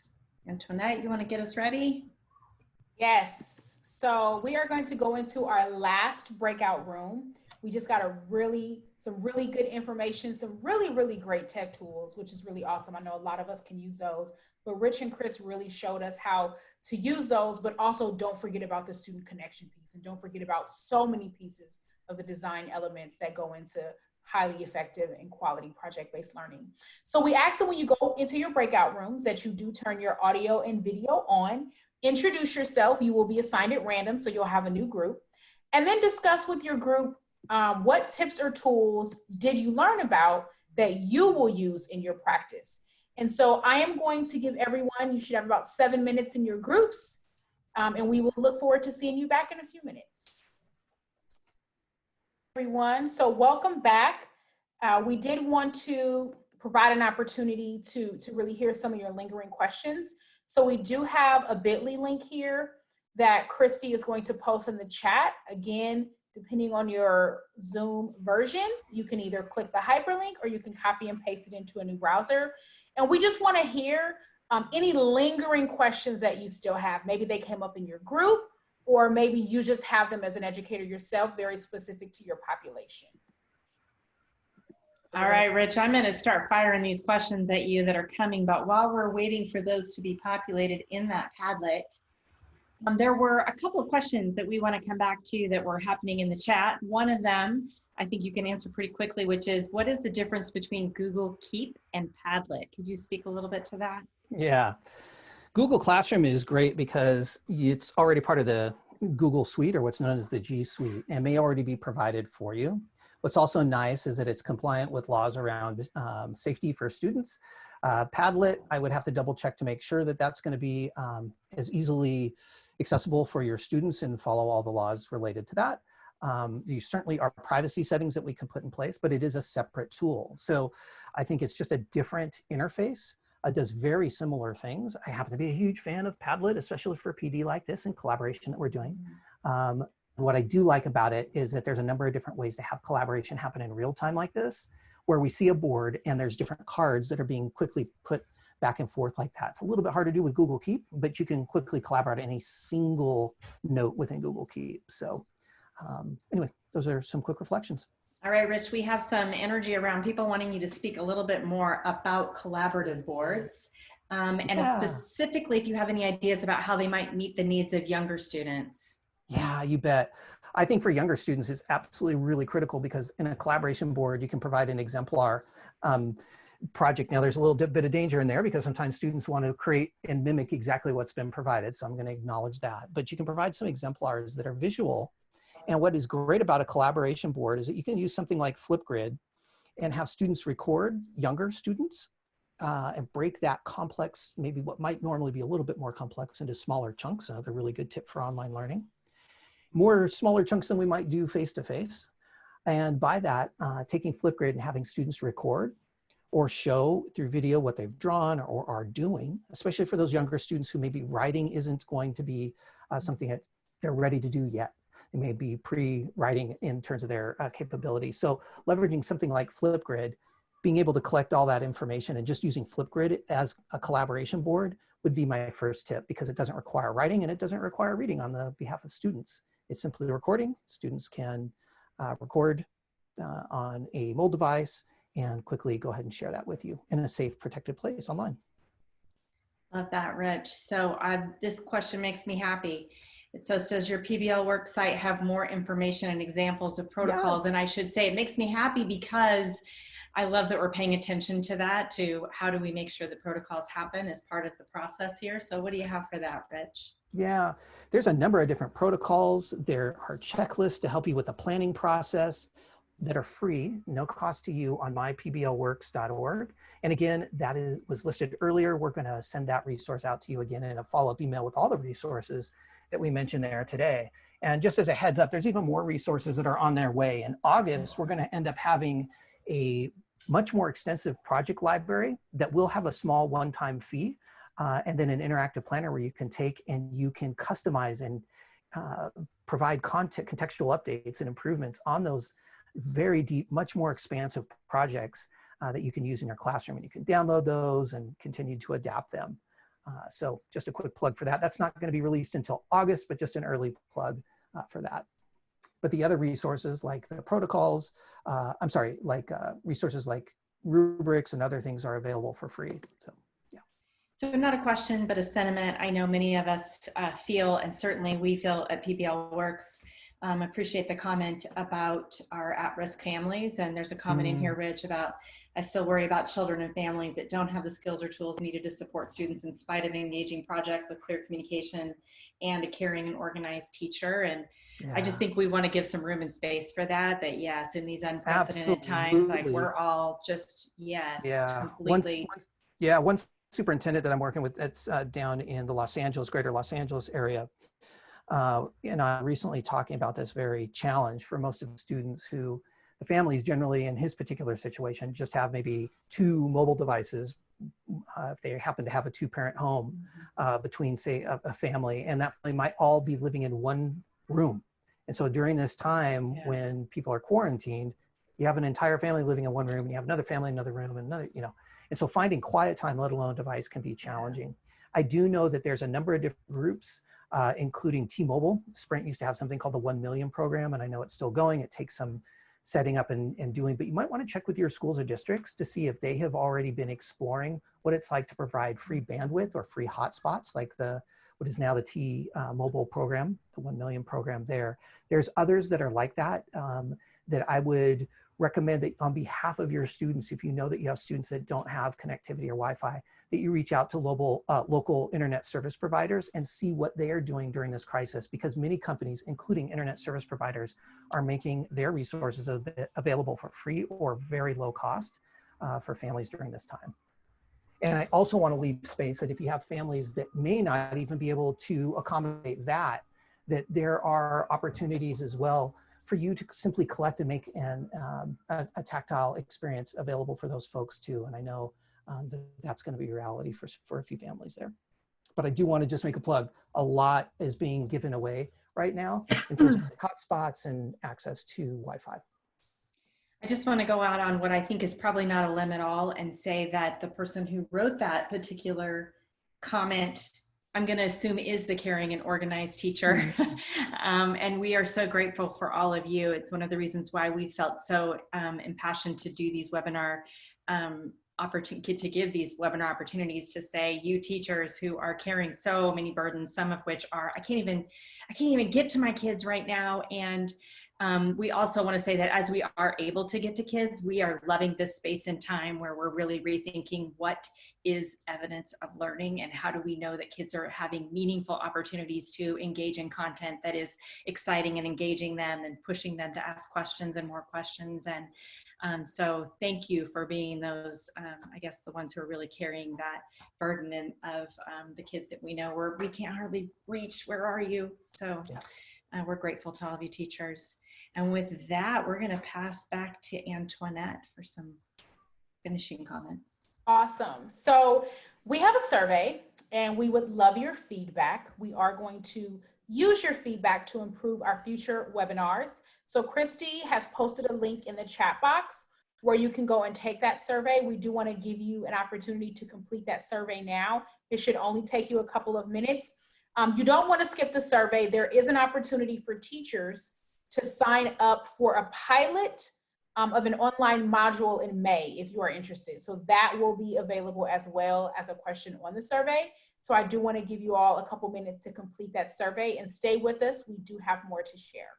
Antoinette, you want to get us ready? Yes. So we are going to go into our last breakout room. We just got some really good information, some really great tech tools, which is really awesome. I know a lot of us can use those, but Rich and Chris really showed us how to use those, but also don't forget about the student connection piece, and don't forget about so many pieces of the design elements that go into highly effective and quality project-based learning. So we ask that when you go into your breakout rooms that you do turn your audio and video on, introduce yourself. You will be assigned at random, so you'll have a new group, and then discuss with your group what tips or tools did you learn about that you will use in your practice. And so I am going to give everyone, you should have about 7 minutes in your groups, and we will look forward to seeing you back in a few minutes. Everyone, so welcome back. We did want to provide an opportunity to really hear some of your lingering questions. So we do have a bit.ly link here that Christy is going to post in the chat. Again, depending on your Zoom version, you can either click the hyperlink or you can copy and paste it into a new browser. And we just want to hear any lingering questions that you still have. Maybe they came up in your group, or maybe you just have them as an educator yourself, very specific to your population. All right, Rich, I'm going to start firing these questions at you that are coming, but while we're waiting for those to be populated in that Padlet, there were a couple of questions that we want to come back to that were happening in the chat. One of them, I think you can answer pretty quickly, which is, what is the difference between Google Keep and Padlet? Could you speak a little bit to that? Yeah, Google Classroom is great because it's already part of the Google Suite, or what's known as the G Suite, and may already be provided for you. What's also nice is that it's compliant with laws around safety for students. Padlet, I would have to double check to make sure that that's going to be as easily accessible for your students and follow all the laws related to that. These certainly are privacy settings that we can put in place, but it is a separate tool. So I think it's just a different interface. It does very similar things. I happen to be a huge fan of Padlet, especially for PD like this and collaboration that we're doing. What I do like about it is that there's a number of different ways to have collaboration happen in real time like this, where we see a board and there's different cards that are being quickly put back and forth like that. It's a little bit hard to do with Google Keep, but you can quickly collaborate on a single note within Google Keep. So anyway, those are some quick reflections. All right, Rich, we have some energy around people wanting you to speak a little bit more about collaborative boards. And Yeah. specifically, if you have any ideas about how they might meet the needs of younger students. Yeah, you bet. I think for younger students, it's absolutely really critical because in a collaboration board, you can provide an exemplar project. Now, there's a little bit of danger in there because sometimes students want to create and mimic exactly what's been provided. So I'm going to acknowledge that. But you can provide some exemplars that are visual. And what is great about a collaboration board is that you can use something like Flipgrid and have students record younger students and break that complex, maybe what might normally be a little bit more complex, into smaller chunks. Another really good tip for online learning. More smaller chunks than we might do face-to-face. And by that, taking Flipgrid and having students record or show through video what they've drawn or are doing, especially for those younger students who maybe writing isn't going to be something that they're ready to do yet. They may be pre-writing in terms of their capability. So leveraging something like Flipgrid, being able to collect all that information and just using Flipgrid as a collaboration board would be my first tip, because it doesn't require writing and it doesn't require reading on the behalf of students. It's simply recording. Students can record on a mobile device and quickly go ahead and share that with you in a safe, protected place online. Love that, Rich. So this question makes me happy. It says, does your PBLWorks site have more information and examples of protocols? Yes. And I should say it makes me happy because I love that we're paying attention to that, to how do we make sure the protocols happen as part of the process here. So what do you have for that, Rich? Yeah, there's a number of different protocols. There are checklists to help you with the planning process that are free, no cost to you, on mypblworks.org. And again, that was listed earlier. We're going to send that resource out to you again in a follow-up email with all the resources that we mentioned there today. And just as a heads up, there's even more resources that are on their way. In August, we're going to end up having a much more extensive project library that will have a small one-time fee, and then an interactive planner where you can take and you can customize and provide contextual updates and improvements on those very deep, much more expansive projects that you can use in your classroom. And you can download those and continue to adapt them. So just a quick plug for that. That's not going to be released until August, but just an early plug for that. But the other resources like the protocols, resources like rubrics and other things are available for free. So, yeah. So not a question, but a sentiment I know many of us feel, and certainly we feel at PBLWorks. Appreciate the comment about our at-risk families. And there's a comment in here, Rich, about, I still worry about children and families that don't have the skills or tools needed to support students in spite of an engaging project with clear communication and a caring and organized teacher. And Yeah. I just think we want to give some room and space for that, yes, in these unprecedented times, like we're all just, completely. One superintendent that I'm working with that's down in the greater Los Angeles area, and I'm recently talking about this very challenge for most of the students who, the families generally in his particular situation just have maybe 2 mobile devices if they happen to have a 2-parent home between, say, a family, and that family might all be living in one room. And so during this time when people are quarantined, you have an entire family living in one room, and you have another family in another room, and another, and so finding quiet time, let alone a device, can be challenging. I do know that there's a number of different groups, including T-Mobile. Sprint used to have something called the 1 million program, and I know it's still going. It takes some setting up and doing, but you might want to check with your schools or districts to see if they have already been exploring what it's like to provide free bandwidth or free hotspots, like what is now the T-Mobile program, the 1 million program there. There's others that are like that, that I would recommend that on behalf of your students, if you know that you have students that don't have connectivity or Wi-Fi, that you reach out to local internet service providers and see what they are doing during this crisis, because many companies, including internet service providers, are making their resources available for free or very low cost for families during this time. And I also want to leave space that if you have families that may not even be able to accommodate that there are opportunities as well for you to simply collect and make a tactile experience available for those folks too. And I know that's going to be a reality for a few families there. But I do want to just make a plug. A lot is being given away right now in terms of hotspots and access to Wi-Fi. I just want to go out on what I think is probably not a limb at all and say that the person who wrote that particular comment I'm going to assume is the caring and organized teacher. And we are so grateful for all of you. It's one of the reasons why we felt so impassioned to do these webinar to give these webinar opportunities to say, you teachers who are carrying so many burdens, some of which are, I can't even get to my kids right now. And we also want to say that as we are able to get to kids, we are loving this space and time where we're really rethinking what is evidence of learning and how do we know that kids are having meaningful opportunities to engage in content that is exciting and engaging them and pushing them to ask questions and more questions. And so thank you for being those, I guess, the ones who are really carrying that burden of the kids that we know we can't hardly reach. Where are you? So Yes. we're grateful to all of you teachers. And with that, we're going to pass back to Antoinette for some finishing comments. Awesome. So we have a survey and we would love your feedback. We are going to use your feedback to improve our future webinars. So Christy has posted a link in the chat box where you can go and take that survey. We do want to give you an opportunity to complete that survey now. It should only take you a couple of minutes. You don't want to skip the survey. There is an opportunity for teachers to sign up for a pilot of an online module in May if you are interested. So that will be available as well as a question on the survey. So I do want to give you all a couple minutes to complete that survey and stay with us. We do have more to share.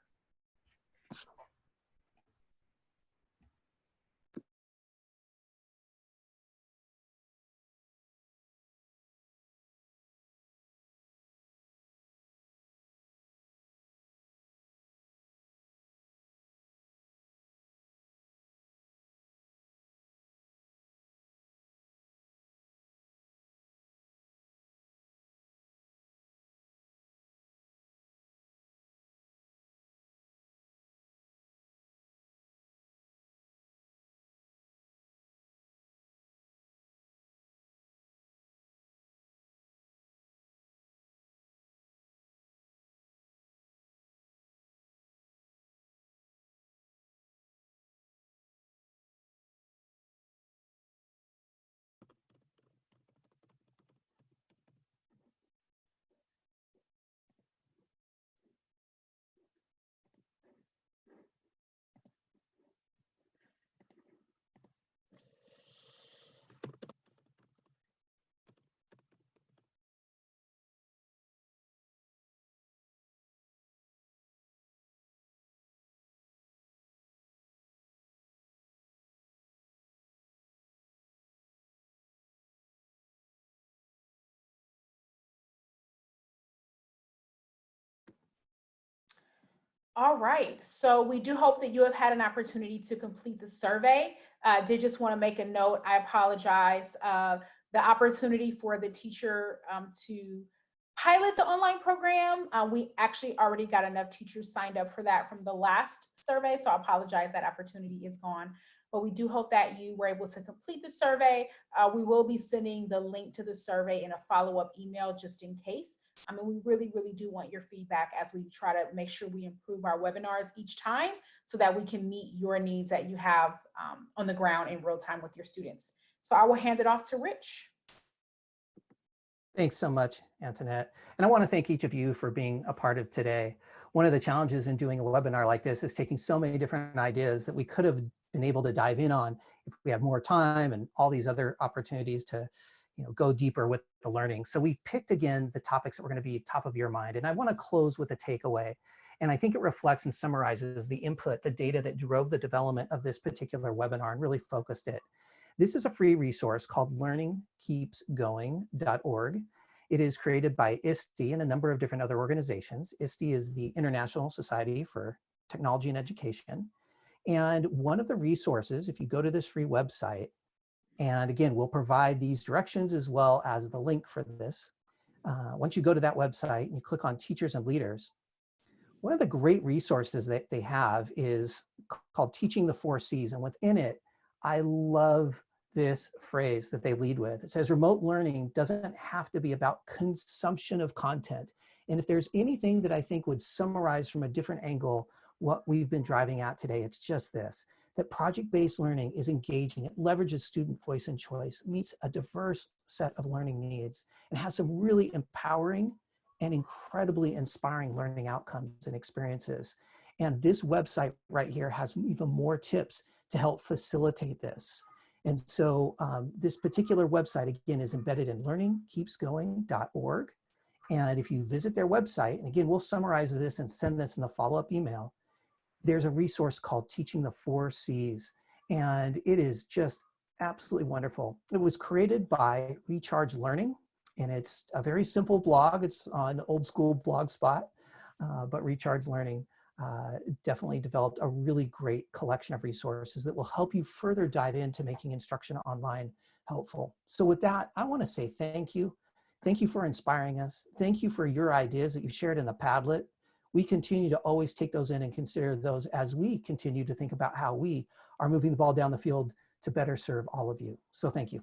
All right, so we do hope that you have had an opportunity to complete the survey. Did just want to make a note, I apologize. The opportunity for the teacher to pilot the online program, we actually already got enough teachers signed up for that from the last survey, so I apologize, that opportunity is gone. But we do hope that you were able to complete the survey. We will be sending the link to the survey in a follow-up email just in case. I mean, we really, really do want your feedback as we try to make sure we improve our webinars each time so that we can meet your needs that you have on the ground in real time with your students. So I will hand it off to Rich. Thanks so much, Antoinette. And I want to thank each of you for being a part of today. One of the challenges in doing a webinar like this is taking so many different ideas that we could have been able to dive in on if we had more time and all these other opportunities to go deeper with the learning. So we picked again the topics that were going to be top of your mind. And I want to close with a takeaway. And I think it reflects and summarizes the input, the data that drove the development of this particular webinar and really focused it. This is a free resource called learningkeepsgoing.org. It is created by ISTE and a number of different other organizations. ISTE is the International Society for Technology and Education. And one of the resources, if you go to this free website, and again, we'll provide these directions as well as the link for this. Once you go to that website and you click on Teachers and Leaders, one of the great resources that they have is called Teaching the 4 C's. And within it, I love this phrase that they lead with. It says, remote learning doesn't have to be about consumption of content. And if there's anything that I think would summarize from a different angle what we've been driving at today, it's just this, that project-based learning is engaging. It leverages student voice and choice, meets a diverse set of learning needs, and has some really empowering and incredibly inspiring learning outcomes and experiences. And this website right here has even more tips to help facilitate this. And so this particular website, again, is embedded in learningkeepsgoing.org. And if you visit their website, and again, we'll summarize this and send this in the follow-up email, there's a resource called Teaching the 4 C's. And it is just absolutely wonderful. It was created by Recharge Learning, and it's a very simple blog. It's on old school Blogspot, but Recharge Learning definitely developed a really great collection of resources that will help you further dive into making instruction online helpful. So with that, I want to say thank you. Thank you for inspiring us. Thank you for your ideas that you shared in the Padlet. We continue to always take those in and consider those as we continue to think about how we are moving the ball down the field to better serve all of you. So thank you.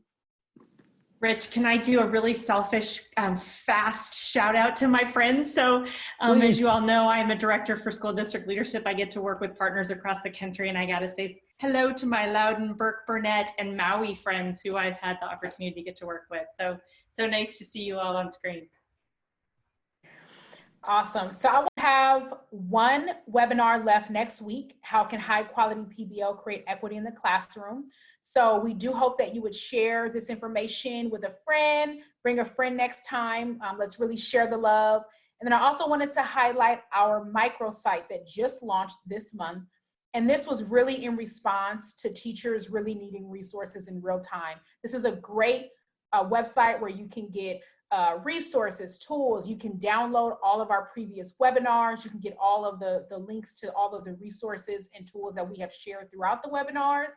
Rich, can I do a really selfish, fast shout out to my friends? So as you all know, I'm a director for school district leadership. I get to work with partners across the country, and I got to say hello to my Loudoun, Burke, Burnett, and Maui friends who I've had the opportunity to get to work with. So nice to see you all on screen. Awesome. So I will have one webinar left next week. How can high quality PBL create equity in the classroom? So we do hope that you would share this information with a friend, bring a friend next time. Let's really share the love. And then I also wanted to highlight our microsite that just launched this month. And this was really in response to teachers really needing resources in real time. This is a great website where you can get resources, tools. You can download all of our previous webinars. You can get all of the links to all of the resources and tools that we have shared throughout the webinars,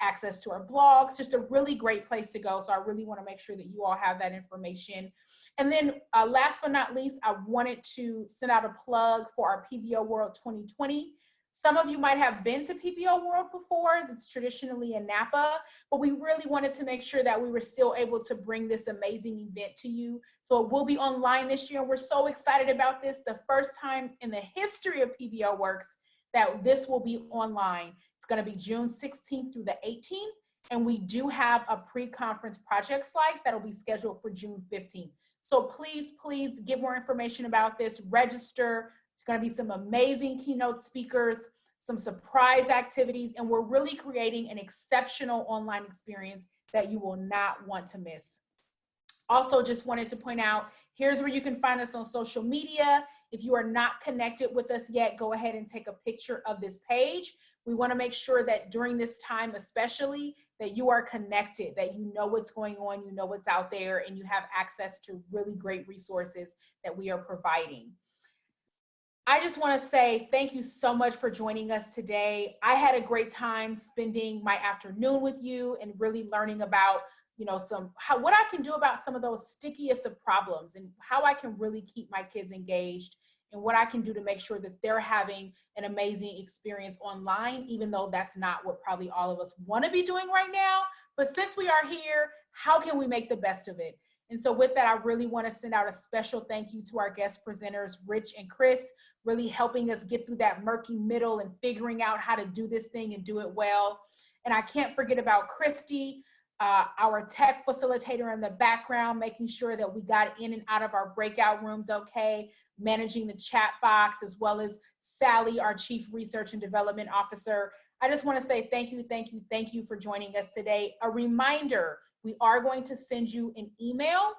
access to our blogs, just a really great place to go. So I really want to make sure that you all have that information. And then last but not least, I wanted to send out a plug for our PBL World 2020. Some of you might have been to PBL World before. That's traditionally in Napa, but we really wanted to make sure that we were still able to bring this amazing event to you. So it will be online this year. We're so excited about this. The first time in the history of PBLWorks that this will be online. It's going to be June 16th through the 18th. And we do have a pre-conference project slice that will be scheduled for June 15th. So please, please get more information about this. Register. Going to be some amazing keynote speakers, some surprise activities, and we're really creating an exceptional online experience that you will not want to miss. Also, just wanted to point out, here's where you can find us on social media. If you are not connected with us yet, go ahead and take a picture of this page. We want to make sure that during this time, especially, that you are connected, that you know what's going on, you know what's out there, and you have access to really great resources that we are providing. I just want to say thank you so much for joining us today. I had a great time spending my afternoon with you and really learning about, what I can do about some of those stickiest of problems and how I can really keep my kids engaged and what I can do to make sure that they're having an amazing experience online, even though that's not what probably all of us want to be doing right now. But since we are here, how can we make the best of it? And so with that, I really want to send out a special thank you to our guest presenters, Rich and Chris, really helping us get through that murky middle and figuring out how to do this thing and do it well. And I can't forget about Christy, our tech facilitator in the background, making sure that we got in and out of our breakout rooms okay, managing the chat box, as well as Sally, our Chief Research and Development Officer. I just want to say thank you, thank you, thank you for joining us today. A reminder, we are going to send you an email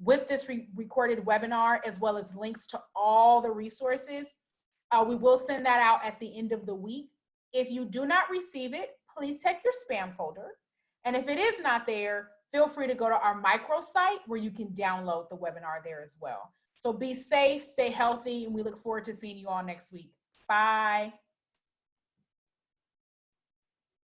with this recorded webinar, as well as links to all the resources. We will send that out at the end of the week. If you do not receive it, please check your spam folder. And if it is not there, feel free to go to our microsite where you can download the webinar there as well. So be safe, stay healthy, and we look forward to seeing you all next week. Bye.